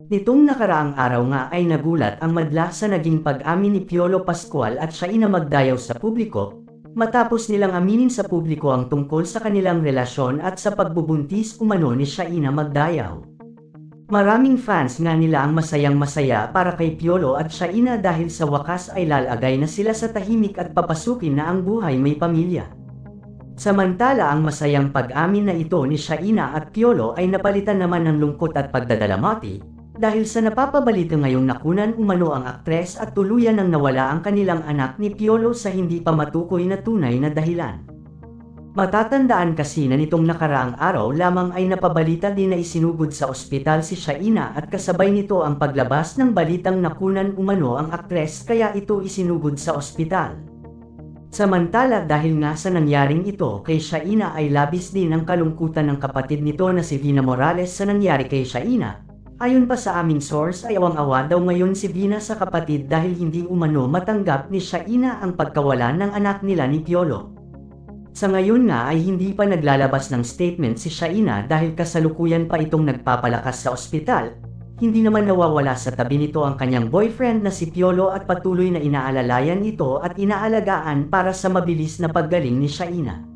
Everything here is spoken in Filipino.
Nitong nakaraang araw nga ay nagulat ang madla sa naging pag-amin ni Piolo Pascual at Shaina Magdayaw sa publiko, matapos nilang aminin sa publiko ang tungkol sa kanilang relasyon at sa pagbubuntis umano ni Shaina Magdayaw. Maraming fans nga nila ang masayang-masaya para kay Piolo at Shaina dahil sa wakas ay lalagay na sila sa tahimik at papasukin na ang buhay may pamilya. Samantala ang masayang pag-amin na ito ni Shaina at Piolo ay napalitan naman ng lungkot at pagdadalamati, dahil sa napapabalita ngayong nakunan umano ang aktres at tuluyan nang nawala ang kanilang anak ni Piolo sa hindi pa matukoy na tunay na dahilan. Matatandaan kasi na nitong nakaraang araw lamang ay napabalita din na isinugod sa ospital si Shaina at kasabay nito ang paglabas ng balitang nakunan umano ang aktres kaya ito isinugod sa ospital. Samantala dahil nga sa nangyaring ito kay Shaina ay labis din ang kalungkutan ng kapatid nito na si Vina Morales sa nangyari kay Shaina. Ayon pa sa aming source ay awang-awa daw ngayon si Vina sa kapatid dahil hindi umano matanggap ni Shaina ang pagkawalan ng anak nila ni Piolo. Sa ngayon nga ay hindi pa naglalabas ng statement si Shaina dahil kasalukuyan pa itong nagpapalakas sa ospital. Hindi naman nawawala sa tabi nito ang kanyang boyfriend na si Piolo at patuloy na inaalalayan ito at inaalagaan para sa mabilis na paggaling ni Shaina.